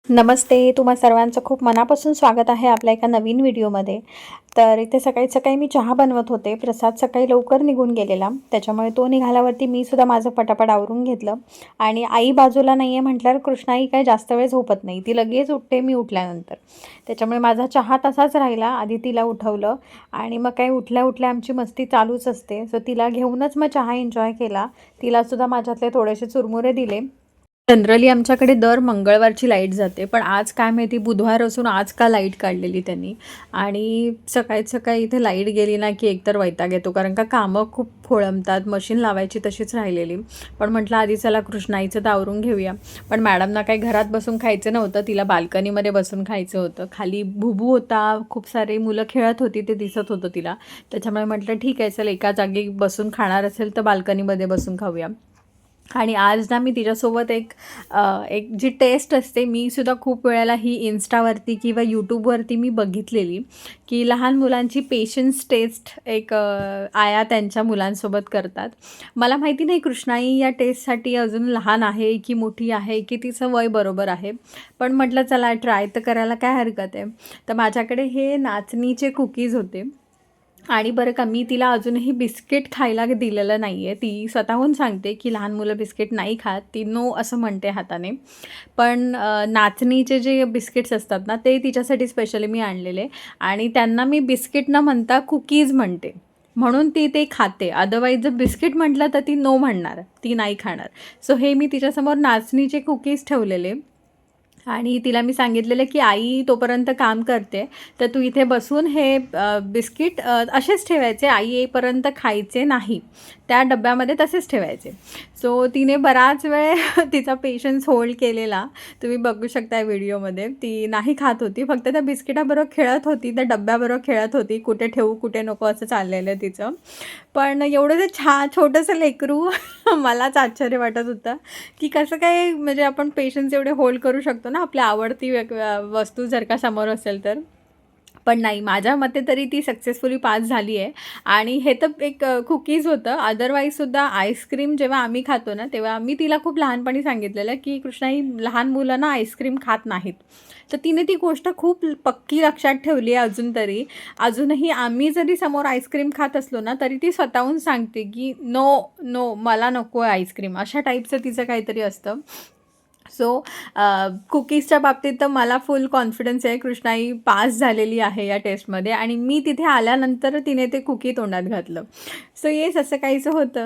नमस्ते. तुम्हा सर्वांचं खूप मनापासून स्वागत आहे आपल्या एका नवीन व्हिडिओमध्ये. तर इथे सकाळी सकाळी मी चहा बनवत होते. प्रसाद सकाळी लवकर निघून गेलेला, त्याच्यामुळे तो निघाल्यावरती मी सुद्धा माझं पटापट आवरून घेतलं. आणि आई बाजूला नाही आहे म्हटल्यावर कृष्णाई काय जास्त वेळ झोपत नाही, ती लगेच उठते मी उठल्यानंतर. त्याच्यामुळे माझा चहा तसाच राहिला. आधी तिला उठवलं आणि मग काही उठल्या उठल्या आमची मस्ती चालूच असते. सो तिला घेऊनच मग चहा एन्जॉय केला. तिलासुद्धा माझ्यातले थोडेसे चुरमुरे दिले. जनरली आमच्याकडे दर मंगळवारची लाईट जाते, पण आज काय माहिती बुधवार असून आज का लाईट काढलेली त्यांनी. आणि सकाळी सकाळी इथे लाईट गेली ना की एकतर वैताग येतो, कारण का कामं खूप खोळंबतात. मशीन लावायची तशीच राहिलेली, पण म्हटलं आधी चला कृष्णाईचं तर आवरून घेऊया. पण मॅडमना काही घरात बसून खायचं नव्हतं, तिला बाल्कनीमध्ये बसून खायचं होतं. खाली भुबू होता, खूप सारे मुलं खेळत होती, ते दिसत होतं तिला. त्याच्यामुळे म्हटलं ठीक आहे, चल एका जागी बसून खाणार असेल तर बाल्कनीमध्ये बसून खाऊया. आणि आज ना मी तिच्यासोबत एक जी टेस्ट असते, मी सुद्धा खूप वेळेला ही इन्स्टावरती किंवा यूट्यूबवरती मी बघितलेली, की लहान मुलांची पेशन्स टेस्ट आया त्यांच्या मुलांसोबत करतात. मला माहिती नाही कृष्णाई या टेस्टसाठी अजून लहान आहे की मोठी आहे की तिचं वय बरोबर आहे, पण म्हटलं चला ट्राय तर करायला काय हरकत आहे. तर माझ्याकडे हे नाचणीचे कुकीज होते. आणि बरं का, मी तिला अजूनही बिस्किट खायला दिलेलं नाही आहे. ती स्वतःहून सांगते की लहान मुलं बिस्किट नाही खात, ती नो असं म्हणते हाताने. पण नाचणीचे जे बिस्किट्स असतात ना, ते तिच्यासाठी स्पेशली मी आणलेले. आणि त्यांना मी बिस्किट न म्हणता कुकीज म्हणते, म्हणून ती ते खाते. अदरवाईज जर बिस्किट म्हटलं तर ती नो म्हणणार, ती नाही खाणार. सो हे मी तिच्यासमोर नाचणीचे कुकीज ठेवलेले. आणि तिला मी सांगितलेलं की आई तोपर्यंत काम करते, तर तू इथे बसून हे बिस्किट असेच ठेवायचे, आई येईपर्यंत खायचे नाही, त्या डब्यामध्ये तसेच ठेवायचे. सो तिने बराच वेळ तिचा पेशन्स होल्ड केलेला. तुम्ही बघू शकता व्हिडिओमध्ये. ती नाही खात होती, फक्त त्या बिस्किटाबरोबर खेळत होती, त्या डब्याबरोबर खेळत होती. कुठे ठेवू कुठे नको असं चाललेलं आहे तिचं. पण एवढं जे छोटंसं लेकरू मलाच आश्चर्य वाटत होतं की कसं काय, म्हणजे आपण पेशन्स एवढे होल्ड करू शकतो ना आपल्या आवडती वस्तू जर का समोर असेल तर. पण नाही, माझ्या मते तरी ती सक्सेसफुली पास झाली आहे. आणि हे तर एक कुकीज होतं. अदरवाईजसुद्धा आईस्क्रीम जेव्हा आम्ही खातो ना, तेव्हा मी तिला खूप लहानपणी सांगितलेलं की कृष्णाई, लहान मुलं ना आईस्क्रीम खात नाहीत. तर तिने ती गोष्ट खूप पक्की लक्षात ठेवली आहे अजून तरी. अजूनही आम्ही जरी समोर आईस्क्रीम खात असलो ना, तरी ती स्वतःहून सांगते की नो नो, मला नको आहे आईस्क्रीम, अशा टाईपचं तिचं काहीतरी असतं. सो कुकीजच्या बाबतीत तर मला फुल कॉन्फिडन्स आहे, कृष्णाई पास झालेली आहे या टेस्टमध्ये. आणि मी तिथे आल्यानंतर तिने ते कुकी तोंडात घातलं. सो येस, असं काहीचं होतं.